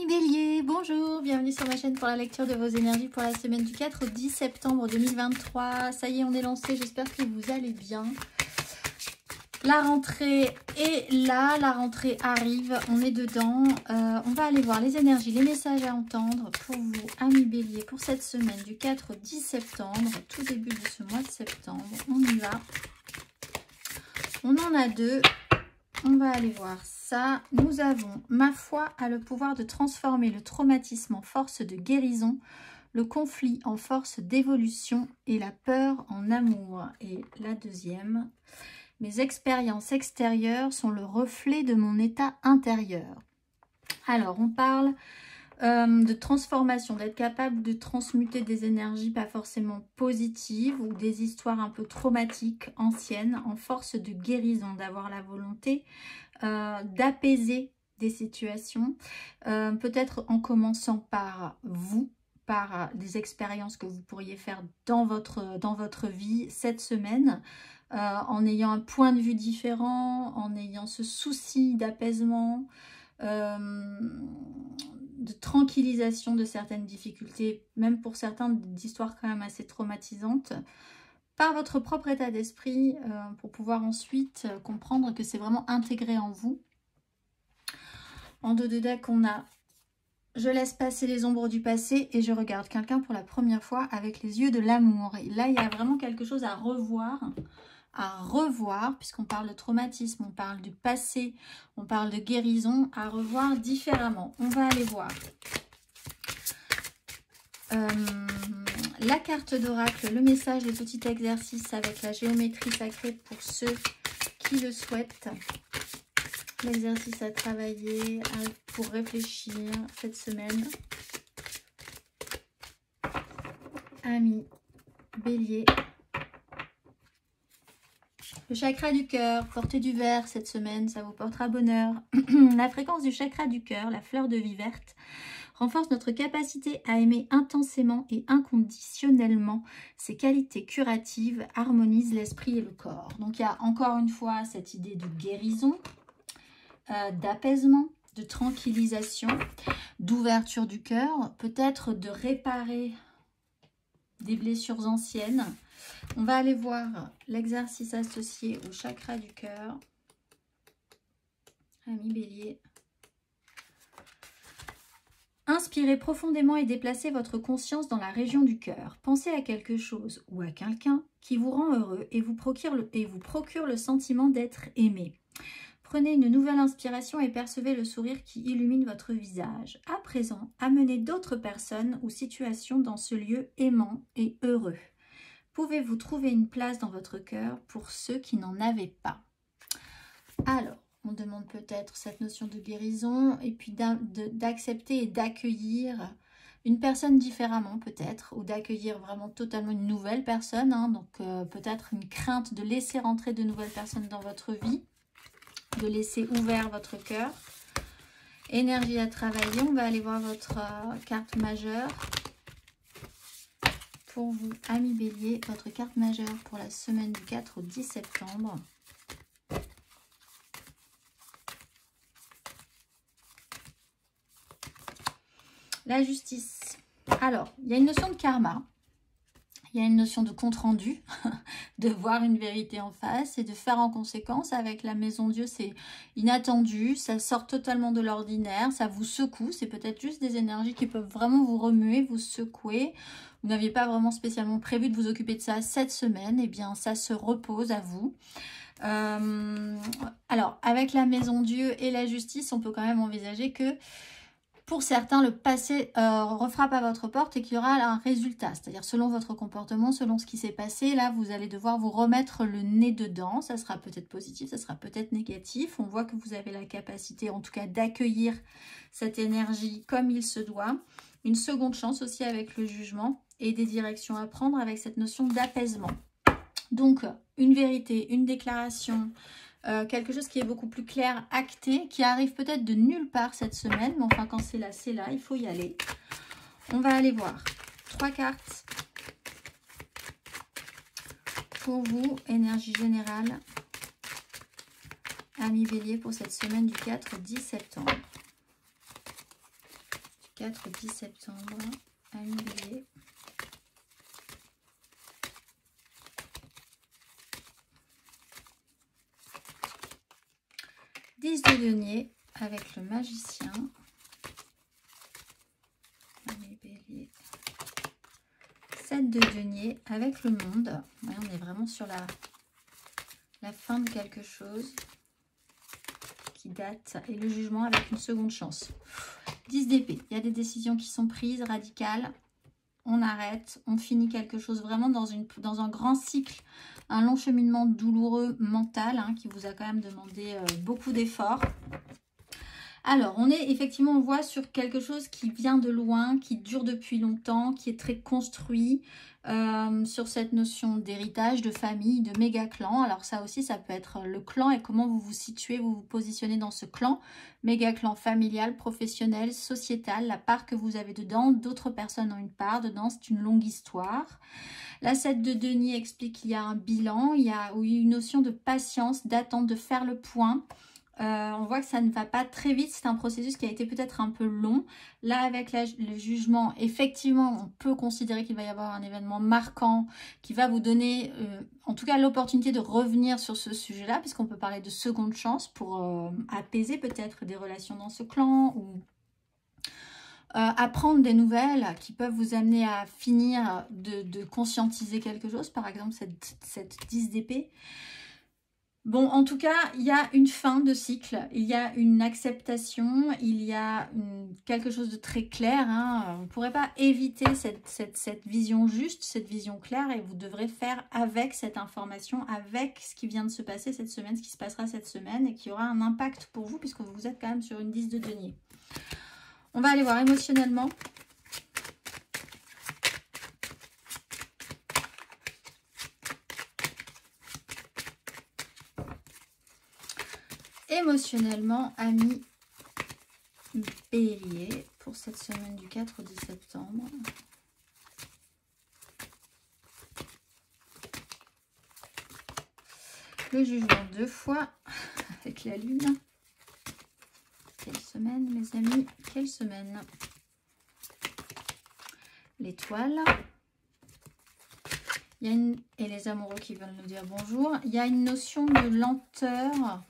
Amis Bélier, bonjour, bienvenue sur ma chaîne pour la lecture de vos énergies pour la semaine du 4 au 10 septembre 2023. Ça y est, on est lancé, j'espère que vous allez bien. La rentrée est là, la rentrée arrive, on est dedans. On va aller voir les énergies, les messages à entendre pour vous, Amis Bélier, pour cette semaine du 4 au 10 septembre, tout début de ce mois de septembre. On y va. On en a deux. On va aller voir ça. Nous avons, ma foi a le pouvoir de transformer le traumatisme en force de guérison, le conflit en force d'évolution et la peur en amour. Et la deuxième, mes expériences extérieures sont le reflet de mon état intérieur. Alors, on parle de transformation, d'être capable de transmuter des énergies pas forcément positives ou des histoires un peu traumatiques, anciennes, en force de guérison, d'avoir la volonté d'apaiser des situations, peut-être en commençant par vous, par des expériences que vous pourriez faire dans votre vie cette semaine, en ayant un point de vue différent, en ayant ce souci d'apaisement, de tranquillisation de certaines difficultés, même pour certains d'histoires quand même assez traumatisantes, par votre propre état d'esprit, pour pouvoir ensuite comprendre que c'est vraiment intégré en vous. En dos de deck, on a « Je laisse passer les ombres du passé et je regarde quelqu'un pour la première fois avec les yeux de l'amour ». Et là, il y a vraiment quelque chose à revoir, puisqu'on parle de traumatisme, on parle du passé, on parle de guérison, à revoir différemment. On va aller voir la carte d'oracle, le message, les petits exercices avec la géométrie sacrée pour ceux qui le souhaitent. L'exercice à travailler pour réfléchir cette semaine. Amis Bélier. Le chakra du cœur, portez du vert cette semaine, ça vous portera bonheur. La fréquence du chakra du cœur, la fleur de vie verte, renforce notre capacité à aimer intensément et inconditionnellement. Ses qualités curatives harmonisent l'esprit et le corps. Donc il y a encore une fois cette idée de guérison, d'apaisement, de tranquillisation, d'ouverture du cœur, peut-être de réparer des blessures anciennes. On va aller voir l'exercice associé au chakra du cœur. Amis Bélier. Inspirez profondément et déplacez votre conscience dans la région du cœur. Pensez à quelque chose ou à quelqu'un qui vous rend heureux et vous procure le sentiment d'être aimé. Prenez une nouvelle inspiration et percevez le sourire qui illumine votre visage. À présent, amenez d'autres personnes ou situations dans ce lieu aimant et heureux. Pouvez-vous trouver une place dans votre cœur pour ceux qui n'en avaient pas? Alors, on demande peut-être cette notion de guérison et puis d'accepter et d'accueillir une personne différemment peut-être, ou d'accueillir vraiment totalement une nouvelle personne. Donc peut-être une crainte de laisser rentrer de nouvelles personnes dans votre vie, de laisser ouvert votre cœur. Énergie à travailler, on va aller voir votre carte majeure. Pour vous, Amis Bélier, votre carte majeure pour la semaine du 4 au 10 septembre. La justice. Alors, il y a une notion de karma. Il y a une notion de compte-rendu, de voir une vérité en face et de faire en conséquence. Avec la Maison Dieu, c'est inattendu, ça sort totalement de l'ordinaire, ça vous secoue. C'est peut-être juste des énergies qui peuvent vraiment vous remuer, vous secouer. Vous n'aviez pas vraiment spécialement prévu de vous occuper de ça cette semaine. Eh bien, ça se repose à vous. Alors, avec la Maison Dieu et la justice, on peut quand même envisager que pour certains, le passé refrappe à votre porte et qu'il y aura un résultat. C'est-à-dire selon votre comportement, selon ce qui s'est passé, là, vous allez devoir vous remettre le nez dedans. Ça sera peut-être positif, ça sera peut-être négatif. On voit que vous avez la capacité, en tout cas, d'accueillir cette énergie comme il se doit. Une seconde chance aussi avec le jugement et des directions à prendre avec cette notion d'apaisement. Donc, une vérité, une déclaration, quelque chose qui est beaucoup plus clair, acté, qui arrive peut-être de nulle part cette semaine, mais enfin quand c'est là, il faut y aller. On va aller voir 3 cartes pour vous, énergie générale, Amis Bélier, pour cette semaine du 4 au 10 septembre. 4 au 10 septembre. Amis Bélier. De denier avec le magicien. Amis Bélier. 7 de denier avec le monde. Ouais, on est vraiment sur la fin de quelque chose qui date. Et le jugement avec une seconde chance. 10 d'épée. Il y a des décisions qui sont prises, radicales. On arrête, on finit quelque chose vraiment dans un grand cycle, un long cheminement douloureux mental hein, qui vous a quand même demandé beaucoup d'efforts. Alors, on est effectivement, on voit sur quelque chose qui vient de loin, qui dure depuis longtemps, qui est très construit sur cette notion d'héritage, de famille, de méga clan. Alors ça aussi, ça peut être le clan et comment vous vous situez, vous vous positionnez dans ce clan. Méga clan familial, professionnel, sociétal, la part que vous avez dedans, d'autres personnes ont une part dedans, c'est une longue histoire. La 7 de denier explique qu'il y a un bilan, il y a une notion de patience, d'attente, de faire le point. On voit que ça ne va pas très vite, c'est un processus qui a été peut-être un peu long. Là, avec le jugement, effectivement, on peut considérer qu'il va y avoir un événement marquant qui va vous donner, en tout cas, l'opportunité de revenir sur ce sujet-là, puisqu'on peut parler de seconde chance pour apaiser peut-être des relations dans ce clan ou apprendre des nouvelles qui peuvent vous amener à finir de conscientiser quelque chose, par exemple cette 10 d'épée. Bon, en tout cas, il y a une fin de cycle, il y a une acceptation, il y a quelque chose de très clair. Hein. Vous ne pourrez pas éviter cette vision juste, cette vision claire, et vous devrez faire avec cette information, avec ce qui vient de se passer cette semaine, ce qui se passera cette semaine, et qui aura un impact pour vous, puisque vous êtes quand même sur une 10 de denier. On va aller voir émotionnellement. Émotionnellement, amis Bélier, pour cette semaine du 4 au 10 septembre. Le jugement 2 fois avec la lune. Quelle semaine, mes amis? Quelle semaine? L'étoile. Il y a et les amoureux qui veulent nous dire bonjour. Il y a une notion de lenteur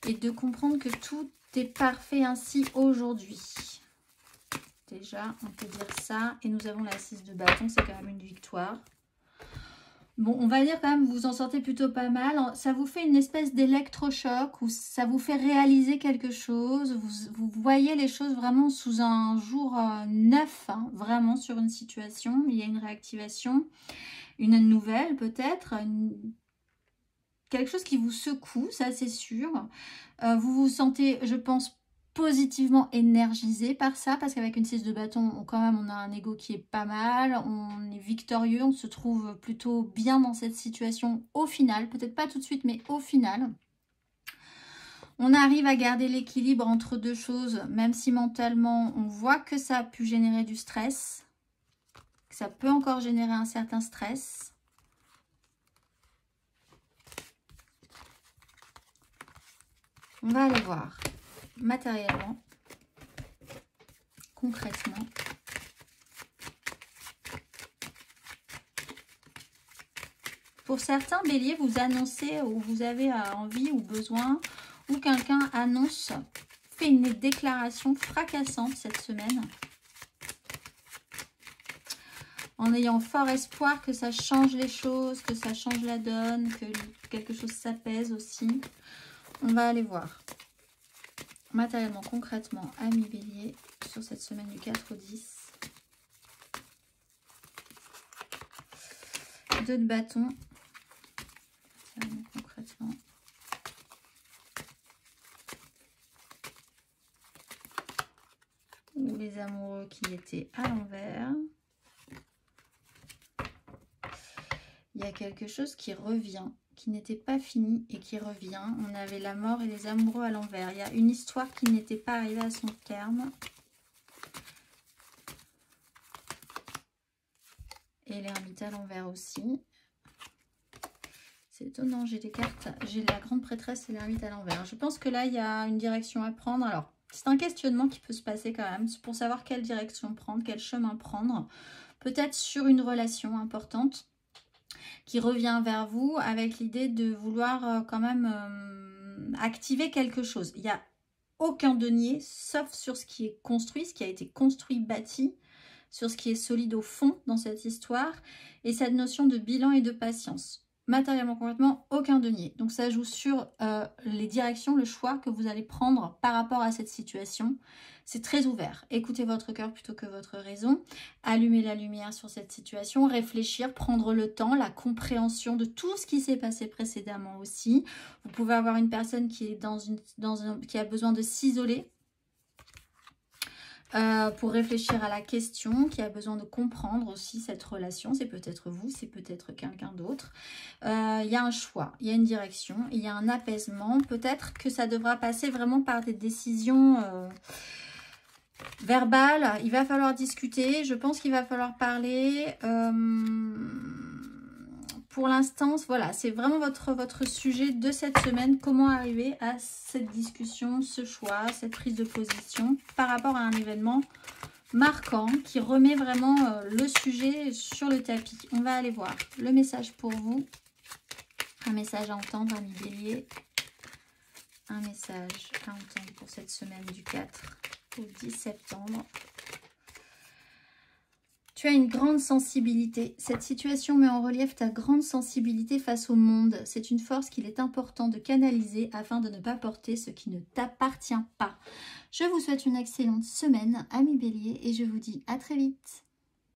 et de comprendre que tout est parfait ainsi aujourd'hui. Déjà, on peut dire ça. Et nous avons la 6 de bâton, c'est quand même une victoire. Bon, on va dire quand même, vous en sortez plutôt pas mal. Ça vous fait une espèce d'électrochoc ou ça vous fait réaliser quelque chose. Vous voyez les choses vraiment sous un jour neuf, hein, vraiment sur une situation. Il y a une réactivation, une nouvelle peut-être, quelque chose qui vous secoue, ça c'est sûr. Vous vous sentez, je pense, positivement énergisé par ça, parce qu'avec une 6 de bâton, quand même, on a un ego qui est pas mal, on est victorieux, on se trouve plutôt bien dans cette situation au final, peut-être pas tout de suite, mais au final. On arrive à garder l'équilibre entre deux choses, même si mentalement, on voit que ça a pu générer du stress, que ça peut encore générer un certain stress. On va aller voir matériellement, concrètement. Pour certains béliers, vous annoncez ou vous avez envie ou besoin, ou quelqu'un annonce, fait une déclaration fracassante cette semaine, en ayant fort espoir que ça change les choses, que ça change la donne, que quelque chose s'apaise aussi. On va aller voir matériellement, concrètement, amis bélier, sur cette semaine du 4 au 10. 2 de bâton. Matériellement, concrètement. Ou les amoureux qui étaient à l'envers. Il y a quelque chose qui revient, qui n'était pas fini et qui revient. On avait la mort et les amoureux à l'envers. Il y a une histoire qui n'était pas arrivée à son terme. Et l'ermite à l'envers aussi. C'est étonnant, j'ai des cartes. J'ai la grande prêtresse et l'ermite à l'envers. Je pense que là, il y a une direction à prendre. Alors, C'est un questionnement qui peut se passer quand même pour savoir quelle direction prendre, quel chemin prendre. Peut-être sur une relation importante qui revient vers vous avec l'idée de vouloir quand même activer quelque chose. Il n'y a aucun denier, sauf sur ce qui est construit, ce qui a été construit, bâti, sur ce qui est solide au fond dans cette histoire, et cette notion de bilan et de patience. Matériellement, complètement, aucun denier. Donc ça joue sur les directions, le choix que vous allez prendre par rapport à cette situation. C'est très ouvert. Écoutez votre cœur plutôt que votre raison. Allumez la lumière sur cette situation, réfléchir, prendre le temps, la compréhension de tout ce qui s'est passé précédemment aussi. Vous pouvez avoir une personne qui est qui a besoin de s'isoler pour réfléchir à la question, qui a besoin de comprendre aussi cette relation. C'est peut-être vous, c'est peut-être quelqu'un d'autre. Il y a un choix, il y a une direction, il y a un apaisement. Peut-être que ça devra passer vraiment par des décisions verbales. Il va falloir discuter, je pense qu'il va falloir parler. Pour l'instant, voilà, c'est vraiment votre sujet de cette semaine. Comment arriver à cette discussion, ce choix, cette prise de position par rapport à un événement marquant qui remet vraiment le sujet sur le tapis. On va aller voir le message pour vous. Un message à entendre, ami Bélier. Un message à entendre pour cette semaine du 4 au 10 septembre. Tu as une grande sensibilité. Cette situation met en relief ta grande sensibilité face au monde. C'est une force qu'il est important de canaliser afin de ne pas porter ce qui ne t'appartient pas. Je vous souhaite une excellente semaine, amis Bélier, et je vous dis à très vite.